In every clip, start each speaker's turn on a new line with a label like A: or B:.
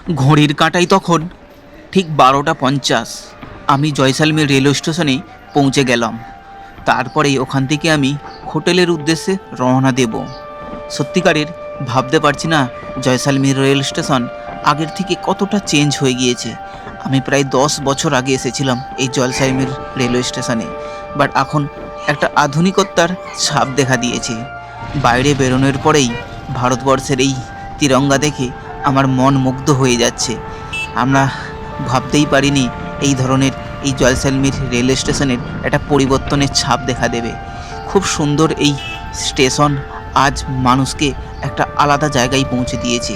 A: ঘড়ির কাঁটায় তখন ঠিক 12টা 50। আমি জয়সালমীর রেলওয়ে স্টেশনে পৌঁছে গেলাম। তারপরেই ওখান থেকে আমি হোটেলের উদ্দেশ্যে রওনা দেব। সত্যিকারের ভাবতে পারছি না জয়সালমীর রেল স্টেশন আগের থেকে কতটা চেঞ্জ হয়ে গিয়েছে। আমি প্রায় 10 বছর আগে এসেছিলাম এই জয়সালমীর রেলওয়ে স্টেশনে, বাট এখন একটা আধুনিকতার ছাপ দেখা দিয়েছে। বাইরে বেরোনোর পরেই ভারতবর্ষের এই তিরঙ্গা দেখে আমার মন মুগ্ধ হয়ে যাচ্ছে। আমরা ভাবতেই পারিনি এই ধরনের এই জয়সালমীর রেলওয়ে স্টেশনের একটা পরিবর্তনের ছাপ দেখা দেবে। খুব সুন্দর এই স্টেশন আজ মানুষকে একটা আলাদা জায়গায় পৌঁছে দিয়েছে।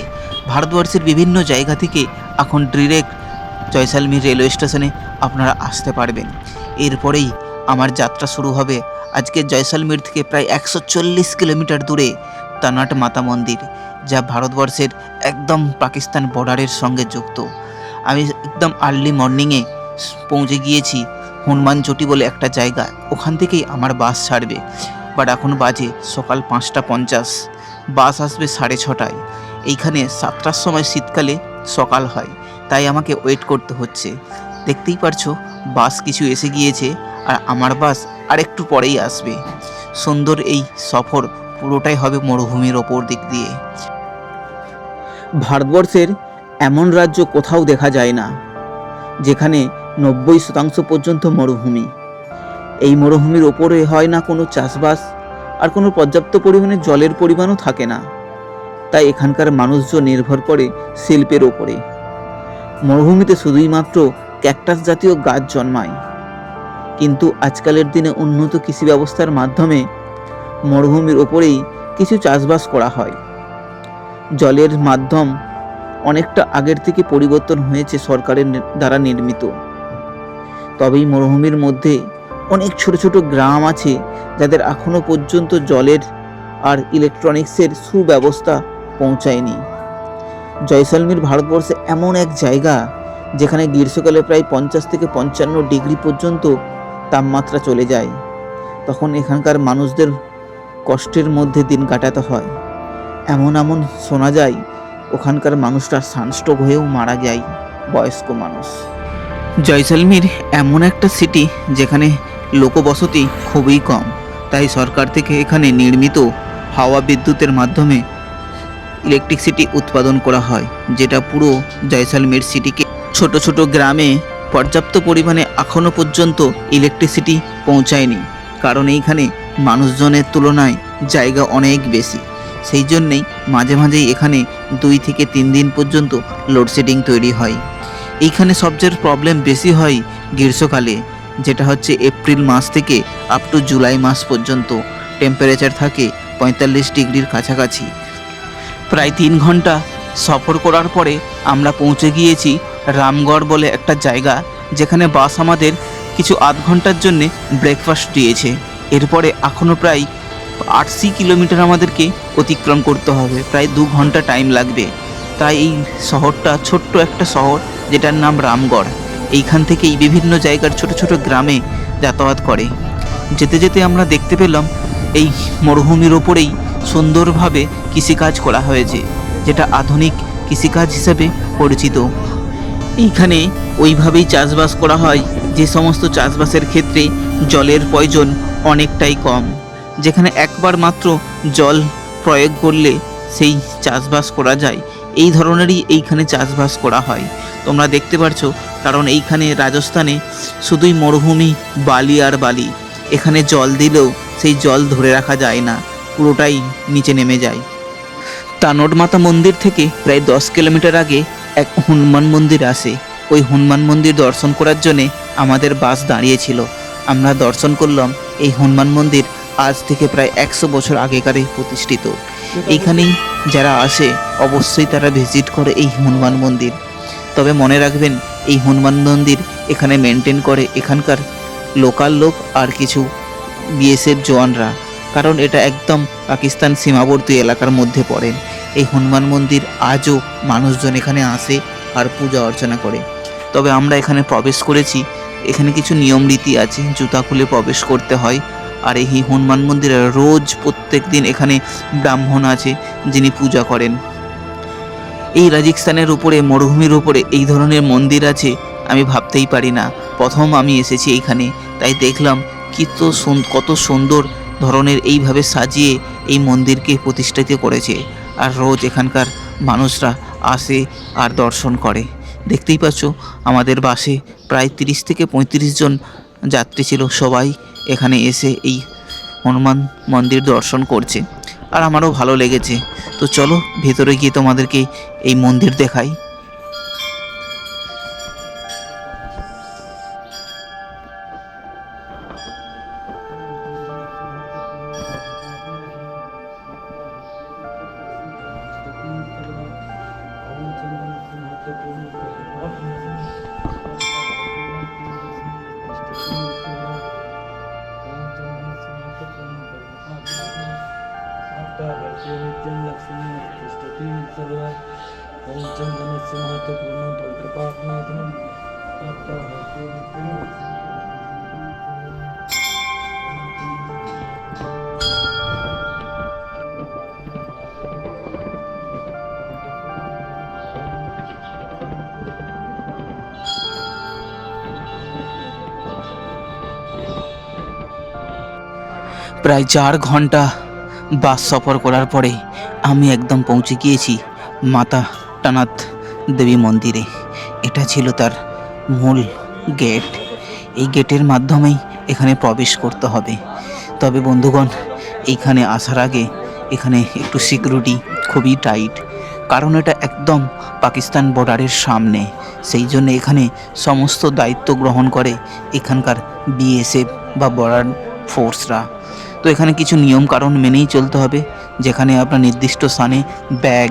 A: ভারতবর্ষের বিভিন্ন জায়গা থেকে এখন ডিরেক্ট জয়সালমীর রেলওয়ে স্টেশনে আপনারা আসতে পারবেন। এরপরেই আমার যাত্রা শুরু হবে আজকে জয়সালমীর থেকে প্রায় 140 কিলোমিটার দূরে তানাট মাতা মন্দির, যা ভারতবর্ষের একদম পাকিস্তান বর্ডারের সঙ্গে যুক্ত। আমি একদম আর্লি মর্নিংয়ে পৌঁছে গিয়েছি হনুমান চটি বলে একটা জায়গা, ওখান থেকেই আমার বাস ছাড়বে। বাট এখন বাজে সকাল 5টা 50, বাস আসবে 6:30টায়। এইখানে 7টার সময় শীতকালে সকাল হয়, তাই আমাকে ওয়েট করতে হচ্ছে। দেখতেই পারছো বাস কিছু এসে গিয়েছে আর আমার বাস আরেকটু পরেই আসবে। সুন্দর এই সফর পুরোটাই হবে মরুভূমির ওপর দিক দিয়ে। ভারতবর্ষের এমন রাজ্য কোথাও দেখা যায় না যেখানে 90% পর্যন্ত মরুভূমি। এই মরুভূমির ওপরে হয় না কোনো চাষবাস, আর কোনো পর্যাপ্ত পরিমাণে জলের পরিমাণও থাকে না। তাই এখানকার মানুষজন নির্ভর করে শিল্পের ওপরে। মরুভূমিতে শুধুই মাত্র ক্যাকটাস জাতীয় গাছ জন্মায়, কিন্তু আজকালের দিনে উন্নত কৃষি ব্যবস্থার মাধ্যমে মরুভূমির ওপরেই কিছু চাষবাস করা হয়। জলের মাধ্যম অনেকটা আগের থেকে পরিবর্তন হয়েছে সরকারের দ্বারা নির্মিত। তবেই মরুভূমির মধ্যে অনেক ছোট ছোট গ্রাম আছে যাদের এখনো পর্যন্ত জলের আর ইলেকট্রনিক্সের সুব্যবস্থা পৌঁছায়নি। জয়সালমীর ভারতবর্ষে এমন এক জায়গা যেখানে গ্রীষ্মকালে প্রায় 50 থেকে 55 ডিগ্রি পর্যন্ত তাপমাত্রা চলে যায়। তখন এখানকার মানুষদের কষ্টের মধ্যে দিন কাটাতে হয়। এমন শোনা যায় ওখানকার মানুষরা সানস্ট্রোক হয়েও মারা যায়, বয়স্ক মানুষ। জয়সালমীর এমন একটা সিটি যেখানে লোকবসতি খুবই কম, তাই সরকার থেকে এখানে নির্মিত হাওয়া বিদ্যুতের মাধ্যমে ইলেকট্রিসিটি উৎপাদন করা হয়, যেটা পুরো জয়সালমীর সিটিকে ছোট ছোট গ্রামে পর্যাপ্ত পরিমাণে এখনও পর্যন্ত ইলেকট্রিসিটি পৌঁছায়নি, কারণ এইখানে মানুষজনের তুলনায় জায়গা অনেক বেশি। সেই জন্যেই মাঝে মাঝেই এখানে 2 থেকে 3 দিন পর্যন্ত লোডশেডিং তৈরি হয়। এইখানে সবচেয়ে প্রবলেম বেশি হয় গ্রীষ্মকালে, যেটা হচ্ছে এপ্রিল মাস থেকে আপ টু জুলাই মাস পর্যন্ত টেম্পারেচার থাকে 45 ডিগ্রির কাছাকাছি। প্রায় 3 ঘন্টা সফর করার পরে আমরা পৌঁছে গিয়েছি রামগড় বলে একটা জায়গা, যেখানে বাস আমাদের কিছু আধ ঘন্টার জন্য ব্রেকফাস্ট দিয়েছে। এরপরে এখনও প্রায় 80 কিলোমিটার আমাদেরকে অতিক্রম করতে হবে, প্রায় 2 ঘন্টা টাইম লাগবে। তাই এই শহরটা ছোট্ট একটা শহর যেটার নাম রামগড়। এইখান থেকেই বিভিন্ন জায়গার ছোট ছোট গ্রামে যাতায়াত করে। যেতে যেতে আমরা দেখতে পেলাম এই মরুভূমির ওপরেই সুন্দরভাবে কৃষিকাজ করা হয়েছে, যেটা আধুনিক কৃষিকাজ হিসেবে পরিচিত। এইখানে ওইভাবেই চাষবাস করা হয় যে সমস্ত চাষবাসের ক্ষেত্রে জলের প্রয়োজন অনেকটাই কম, যেখানে একবার মাত্র জল প্রয়োগ করলে সেই চাষবাস করা যায়। এই ধরনেরই এইখানে চাষবাস করা হয়, তোমরা দেখতে পারছো। কারণ এইখানে রাজস্থানে শুধুই মরুভূমি, বালি আর বালি। এখানে জল দিলেও সেই জল ধরে রাখা যায় না, পুরোটাই নিচে নেমে যায়। তানোট মাতা মন্দির থেকে প্রায় 10 কিলোমিটার আগে এক হনুমান মন্দির আসে। ওই হনুমান মন্দির দর্শন করার জন্যে আমাদের বাস দাঁড়িয়েছিল। আমরা দর্শন করলাম। এই হনুমান মন্দির আজ থেকে প্রায় 100 বছর আগেকারই প্রতিষ্ঠিত। এইখানেই যারা আসে অবশ্যই তারা ভিজিট করে এই হনুমান মন্দির। তবে মনে রাখবেন এই হনুমান মন্দির এখানে মেনটেন করে এখানকার লোকাল লোক আর কিছু বিএসএফ জওয়ানরা, কারণ এটা একদম পাকিস্তান সীমাবর্তী এলাকার মধ্যে পড়ে। এই হনুমান মন্দির আজও মানুষজন এখানে আসে আর পূজা অর্চনা করে। তবে আমরা এখানে প্রবেশ করেছি, এখানে কিছু নিয়ম রীতি আছে, জুতা খুলে প্রবেশ করতে হয়। আর এই হনুমান মন্দিরে রোজ প্রত্যেক দিন এখানে ব্রাহ্মণ আছে যিনি পূজা করেন। এই রাজস্থানের উপরে, মরুভূমির উপরে এই ধরনের মন্দির আছে আমি ভাবতেই পারি না। প্রথম আমি এসেছি এইখানে, তাই দেখলাম কত সুন্দর ধরনের এইভাবে সাজিয়ে এই মন্দিরকে প্রতিষ্ঠিত করেছে। আর রোজ এখানকার মানুষরা আসে আর দর্শন করে। দেখতেই পাচ্ছ আমাদের বাসে প্রায় 30 থেকে 35 জন যাত্রী ছিল, সবাই এখানে এসে এই হনুমান মন্দির দর্শন করছে। আর আমারও ভালো লেগেছে। তো চলো ভেতরে গিয়ে তোমাদেরকে এই মন্দির দেখাই। প্রায় 4 ঘন্টা বাস সফর করার পরে আমি একদম পৌঁছে গিয়েছি মাতা টানাথ দেবী মন্দিরে। এটা ছিল তার মূল গেট। এই গেটের মাধ্যমেই এখানে প্রবেশ করতে হবে। তবে বন্ধুগণ, এইখানে আসার আগে এখানে একটু সিকিউরিটি খুবই টাইট, কারণ এটা একদম পাকিস্তান বর্ডারের সামনে। সেই জন্য এখানে সমস্ত দায়িত্ব গ্রহণ করে এখানকার বিএসএফ বা বর্ডার ফোর্সরা। তো এখানে কিছু নিয়ম কারণ মেনেই চলতে হবে, যেখানে আপনার নির্দিষ্ট স্থানে ব্যাগ,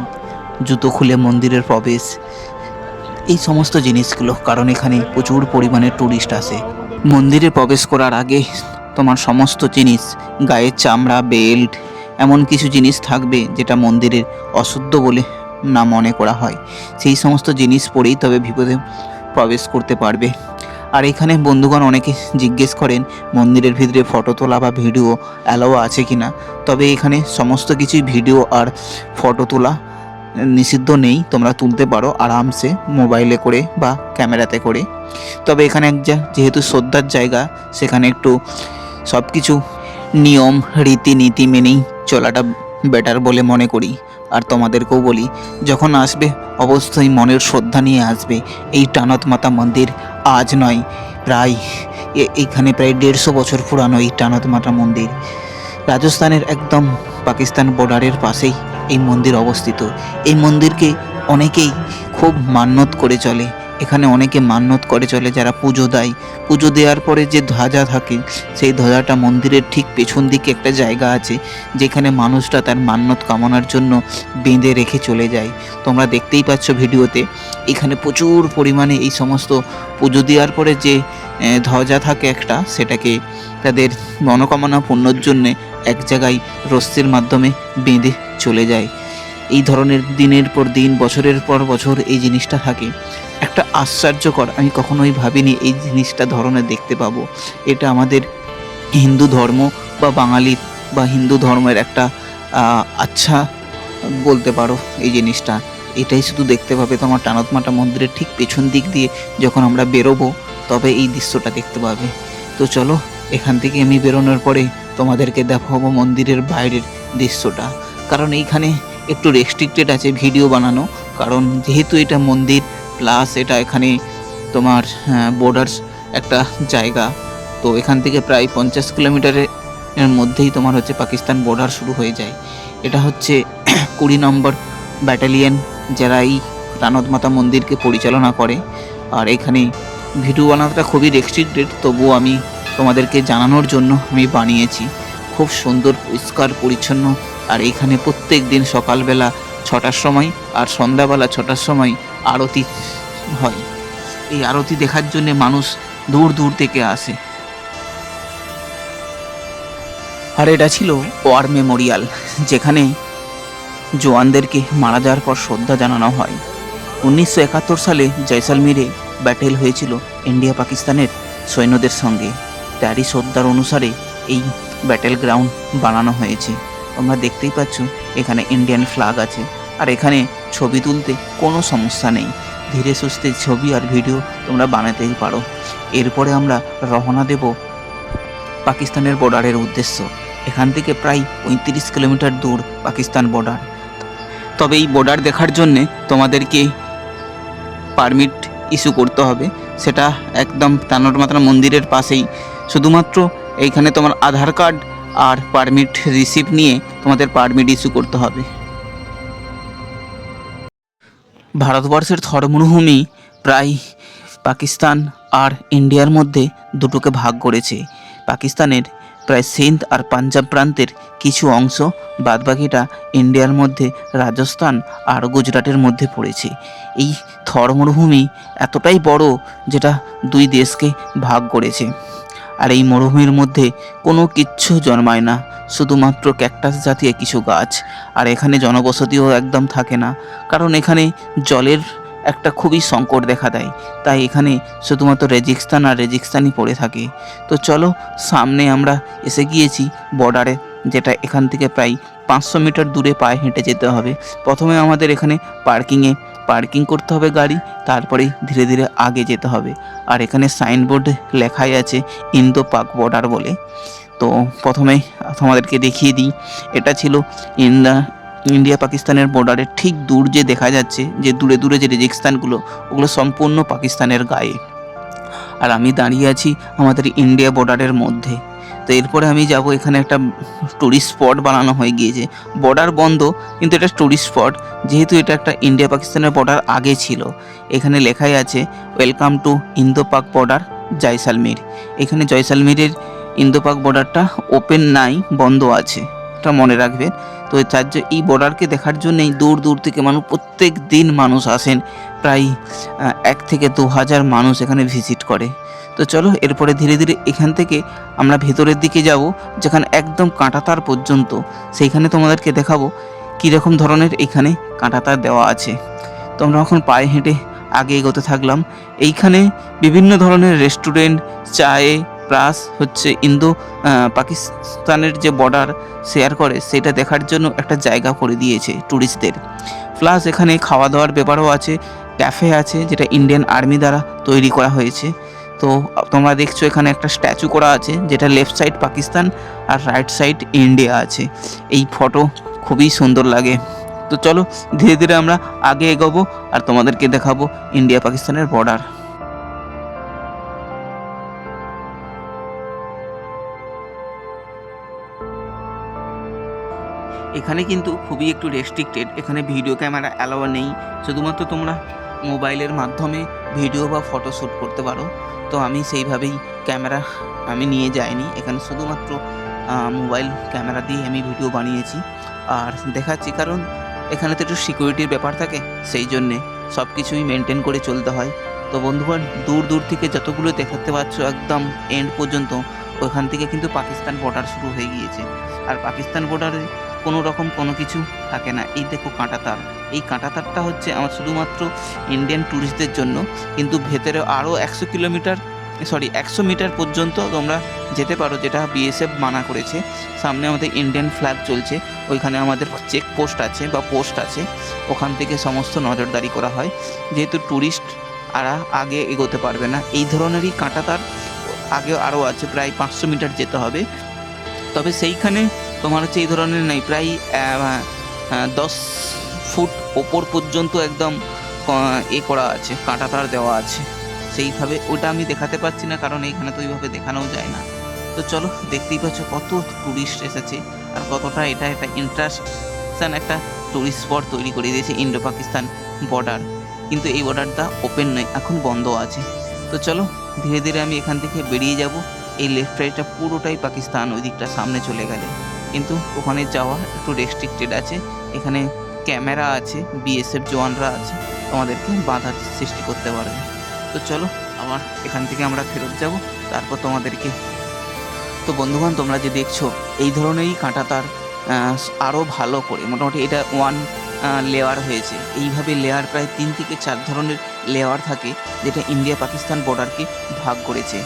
A: জুতো খুলে মন্দিরের প্রবেশ, এই সমস্ত জিনিসগুলো। কারণ এখানে প্রচুর পরিমাণে ট্যুরিস্ট আসে। মন্দিরে প্রবেশ করার আগে তোমার সমস্ত জিনিস, গায়ের চামড়া, বেল্ট, এমন কিছু জিনিস থাকবে যেটা মন্দিরের অশুদ্ধ বলে না মনে করা হয়। সেই সমস্ত জিনিস পরেই তবে ভিতরে প্রবেশ করতে পারবে। আর এখানে বন্ধুগণ অনেকে জিজ্ঞেস করেন মন্দিরের ভিতরে ফটো তোলা বা ভিডিও অ্যালাউ আছে কিনা। তবে এখানে সমস্ত কিছুই ভিডিও আর ফটো তোলা নিষিদ্ধ নেই, তোমরা তুলতে পারো আরামসে মোবাইলে করে বা ক্যামেরাতে করে। তবে এখানে যেহেতু শ্রদ্ধার জায়গা, সেখানে একটু সব কিছু নিয়ম রীতিনীতি মেনেই চলাটা বেটার বলে মনে করি। আর তোমাদেরকেও বলি, যখন আসবে অবশ্যই মনের শ্রদ্ধা নিয়ে আসবে। এই টানাথ মাতা মন্দির আজ নয়, প্রায় এইখানে প্রায় 150 বছর পুরানো এই টানাথ মাতা মন্দির। রাজস্থানের একদম পাকিস্তান বর্ডারের পাশেই এই মন্দির অবস্থিত। এই মন্দিরকে অনেকেই খুব মান্যত করে চলে। এখানে অনেকে মান্যত করে চলে, যারা পুজো দেয়। পুজো দেওয়ার পরে যে ধ্বজা থাকে, সেই ধ্বজাটা মন্দিরের ঠিক পেছন দিকে একটা জায়গা আছে, যেখানে মানুষরা তার মান্যত কামনার জন্য বেঁধে রেখে চলে যায়। তোমরা দেখতেই পাচ্ছ ভিডিওতে, এখানে প্রচুর পরিমাণে এই সমস্ত পুজো দেওয়ার পরে যে ধ্বজা থাকে একটা, সেটাকে তাদের মনোকামনা পূর্ণর জন্যে এক জায়গায় রস্সির মাধ্যমে বেঁধে চলে যায়। এই ধরনের দিনের পর দিন, বছরের পর বছর এই জিনিসটা থাকে। একটা আশ্চর্যকর, আমি কখনোই ভাবিনি এই জিনিসটা ধরনের দেখতে পাবো। এটা আমাদের হিন্দু ধর্ম বা বাঙালি বা হিন্দু ধর্মের একটা আচ্ছা বলতে পারো এই জিনিসটা। এটাই শুধু দেখতে পাবে তোমার টানাথ মাতা মন্দিরের ঠিক পেছন দিক দিয়ে যখন আমরা বেরোবো, তবে এই দৃশ্যটা দেখতে পাবে। তো চলো, এখান থেকে আমি বেরোনোর পরে তোমাদেরকে দেখাবো মন্দিরের বাইরের দৃশ্যটা। কারণ এইখানে একটু রেস্ট্রিক্টেড আছে ভিডিও বানানো, কারণ যেহেতু এটা মন্দির প্লাস এটা এখানে তোমার বর্ডার একটা জায়গা। তো এখান থেকে প্রায় 50 কিলোমিটারের মধ্যেই তোমার হচ্ছে পাকিস্তান বর্ডার শুরু হয়ে যায়। এটা হচ্ছে 20 নম্বর ব্যাটালিয়ন, যারা এই টানাথ মাতা মন্দিরকে পরিচালনা করে। আর এখানে ভিডিও বানানোটা খুবই রেস্ট্রিক্টেড, তবুও আমি তোমাদেরকে জানানোর জন্য আমি বানিয়েছি। খুব সুন্দর, পরিষ্কার, পরিচ্ছন্ন। আর এখানে প্রত্যেক দিন সকালবেলা 6টার সময় আর সন্ধ্যাবেলা 6টার সময় আরতি হয়। এই আরতি দেখার জন্য মানুষ দূর দূর থেকে আসে। আর এটা ছিল ওয়ার মেমোরিয়াল, যেখানে জওয়ানদেরকে মারা যাওয়ার পর শ্রদ্ধা জানানো হয়। 1971 সালে জয়সালমীরে ব্যাটেল হয়েছিল ইন্ডিয়া পাকিস্তানের সৈন্যদের সঙ্গে। তারই শ্রদ্ধার অনুসারে এই ব্যাটেল গ্রাউন্ড বানানো হয়েছে। তোমরা দেখতেই পাচ্ছ এখানে ইন্ডিয়ান ফ্ল্যাগ আছে। আর এখানে ছবি তুলতে কোনো সমস্যা নেই, ধীরে সুস্থে ছবি আর ভিডিও তোমরা বানাতেই পারো। এরপরে আমরা রওনা দেব পাকিস্তানের বর্ডারের উদ্দেশ্য। এখান থেকে প্রায় 35 কিলোমিটার দূর পাকিস্তান বর্ডার। তবে এই বর্ডার দেখার জন্যে তোমাদেরকে পারমিট ইস্যু করতে হবে, সেটা একদম তানোর মাতা মন্দিরের পাশেই। শুধুমাত্র এইখানে তোমার আধার কার্ড আর পারমিট রিসিপ্ট নিয়ে তোমাদের পারমিট ইস্যু করতে হবে। ভারতবর্ষের থর মরুভূমি প্রায় পাকিস্তান আর ইন্ডিয়ার মধ্যে দুটোকে ভাগ করেছে। পাকিস্তানের প্রায় সিন্ধ আর পাঞ্জাব প্রান্তের কিছু অংশ, বাদবাকিটা ইন্ডিয়ার মধ্যে রাজস্থান আর গুজরাটের মধ্যে পড়েছে। এই থর মরুভূমি এতটাই বড় যেটা দুই দেশকে ভাগ করেছে। আর এই মরুভূমির মধ্যে কোনো কিচ্ছু জন্মায় না, শুধুমাত্র ক্যাকটাস জাতীয় কিছু গাছ। আর এখানে জনবসতিও একদম থাকে না, কারণ এখানে জলের একটা খুবই সংকট দেখা দেয়। তাই এখানে শুধুমাত্র রেজিস্তান আর রেজিস্তানই পড়ে থাকে। তো চলো, সামনে আমরা এসে গিয়েছি বর্ডারে, যেটা এখান থেকে প্রায় 500 মিটার দূরে পায়ে হেঁটে যেতে হবে। প্রথমে আমাদের এখানে পার্কিং করতে হবে গাড়ি, তারপরে ধীরে ধীরে আগে যেতে হবে। আর এখানে সাইনবোর্ড লেখাই আছে ইন্দো পাক বর্ডার বলে। তো প্রথমে তোমাদেরকে দেখিয়ে দিই, এটা ছিল ইন্ডিয়া পাকিস্তানের বর্ডারের ঠিক দূর যে দেখা যাচ্ছে, যে দূরে দূরে যে রেজিস্তানগুলো, ওগুলো সম্পূর্ণ পাকিস্তানের গায়ে। আর আমি দাঁড়িয়ে আছি আমাদের ইন্ডিয়া বর্ডারের মধ্যে। তো এরপরে আমি যাব, এখানে একটা টুরিস্ট স্পট বানানো হয়ে গিয়েছে। বর্ডার বন্ধ, কিন্তু এটা টুরিস্ট স্পট, যেহেতু এটা একটা ইন্ডিয়া পাকিস্তানের বর্ডার আগে ছিল। এখানে লেখাই আছে ওয়েলকাম টু ইন্দো পাক বর্ডার জয়সালমীর। এখানে জয়সালমীরের ইন্দো পাক বর্ডারটা ওপেন নাই, বন্ধ আছে, এটা মনে রাখবেন। তো এই বর্ডারকে দেখার জন্যই দূর দূর থেকে প্রত্যেক দিন মানুষ আসেন, প্রায় 1 থেকে 2,000 মানুষ এখানে ভিজিট করে। তো চলো, এরপরে ধীরে ধীরে এখান থেকে আমরা ভেতরের দিকে যাব, যেখানে একদম কাঁটাতার পর্যন্ত। সেইখানে তোমাদেরকে দেখাবো কীরকম ধরনের এখানে কাঁটাতার দেওয়া আছে। তো আমরা এখন পায়ে হেঁটে আগে এগোতে থাকলাম। এইখানে বিভিন্ন ধরনের রেস্টুরেন্ট, চায়ে প্লাস হচ্ছে পাকিস্তানের যে বর্ডার শেয়ার করে, সেটা দেখার জন্য একটা জায়গা করে দিয়েছে ট্যুরিস্টদের। প্লাস এখানে খাওয়া দাওয়ার ব্যাপারও আছে, ক্যাফে আছে, যেটা ইন্ডিয়ান আর্মি দ্বারা তৈরি করা হয়েছে। তো তোমরা দেখছো এখানে একটা স্ট্যাচু করা আছে, যেটা লেফট সাইড পাকিস্তান আর রাইট সাইড ইন্ডিয়া আছে। এই ফটো খুবই সুন্দর লাগে। তো চলো, ধীরে ধীরে আমরা আগে এগোবো আর তোমাদেরকে দেখাবো ইন্ডিয়া পাকিস্তানের বর্ডার। এখানে কিন্তু খুবই একটু রেস্ট্রিক্টেড, এখানে ভিডিও ক্যামেরা অ্যালাউ নেই, শুধুমাত্র তোমরা মোবাইলের মাধ্যমে ভিডিও বা ফটো শ্যুট করতে পারো। তো আমি সেইভাবেই ক্যামেরা আমি নিয়ে যাইনি, এখানে শুধুমাত্র মোবাইল ক্যামেরা দিয়ে আমি ভিডিও বানিয়েছি আর দেখাচ্ছি, কারণ এখানে তো একটু সিকিউরিটির ব্যাপার থাকে, সেই জন্যে সব কিছুই মেনটেন করে চলতে হয়। তো বন্ধুগণ, দূর দূর থেকে যতগুলো দেখাতে পাচ্ছ একদম এন্ড পর্যন্ত, ওখান থেকে কিন্তু পাকিস্তান বর্ডার শুরু হয়ে গিয়েছে। আর পাকিস্তান বর্ডারে কোনো রকম কোনো কিছু থাকে না। এই দেখো কাঁটাতার, এই কাঁটাতারটা হচ্ছে আমার শুধুমাত্র ইন্ডিয়ান ট্যুরিস্টদের জন্য, কিন্তু ভেতরে আরও 100 মিটার পর্যন্ত তোমরা যেতে পারো, যেটা বিএসএফ মানা করেছে। সামনে আমাদের ইন্ডিয়ান ফ্ল্যাগ চলছে, ওইখানে আমাদের চেক পোস্ট আছে বা পোস্ট আছে, ওখান থেকে সমস্ত নজরদারি করা হয়, যেহেতু ট্যুরিস্ট আর আগে এগোতে পারবে না। এই ধরনেরই কাঁটাতার আগে আরও আছে, প্রায় 500 মিটার যেতে হবে। তবে সেইখানে তোমার হচ্ছে এই ধরনের নেই, প্রায় 10 ফুট ওপর পর্যন্ত একদম করা আছে, কাঁটাতার দেওয়া আছে। সেইভাবে ওটা আমি দেখাতে পারছি না, কারণ এইখানে তো ওইভাবে দেখানোও যায় না। তো চলো, দেখতেই পাচ্ছ কত ট্যুরিস্ট এসেছে আর কতটা এটা ইন্টারেস্টিং একটা ট্যুরিস্ট স্পট তৈরি করে দিয়েছে ইন্ডো পাকিস্তান বর্ডার। কিন্তু এই বর্ডারটা ওপেন নয়, এখন বন্ধ আছে। তো চলো, ধীরে ধীরে আমি এখান থেকে বেরিয়ে যাব। এই লেফট রাইটটা পুরোটাই পাকিস্তান, ওই দিকটা সামনে চলে গেলে, কিন্তু ওখানে যাওয়া একটু রেস্ট্রিক্টেড আছে। এখানে ক্যামেরা আছে, বিএসএফ জওয়ানরা আছে, তোমাদেরকে বাধার সৃষ্টি করতে পারবে। তো চলো, আবার এখান থেকে আমরা ফেরত যাব, তারপর তোমাদেরকে। তো বন্ধুগণ, তোমরা যে দেখছো এই ধরনেরই কাঁটাতার আরও ভালো করে, মোটামুটি এটা 1 লেয়ার হয়েছে। এইভাবে লেয়ার প্রায় 3 থেকে 4 ধরনের লেয়ার থাকে, যেটা ইন্ডিয়া পাকিস্তান বর্ডারকে ভাগ করেছে।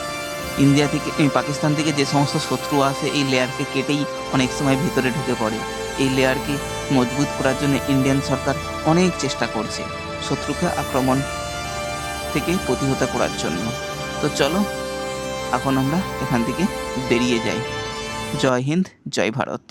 A: পাকিস্তান থেকে যে সমস্ত শত্রু আসে, এই লেয়ারকে কেটেই অনেক সময় ভিতরে ঢুকে পড়ে। এই লেয়ারকে মজবুত করার জন্য ইন্ডিয়ান সরকার অনেক চেষ্টা করছে শত্রুকে আক্রমণ থেকে প্রতিহত করার জন্য। তো চলো এখন আমরা এখান থেকে বেরিয়ে যাই। জয় হিন্দ, জয় ভারত।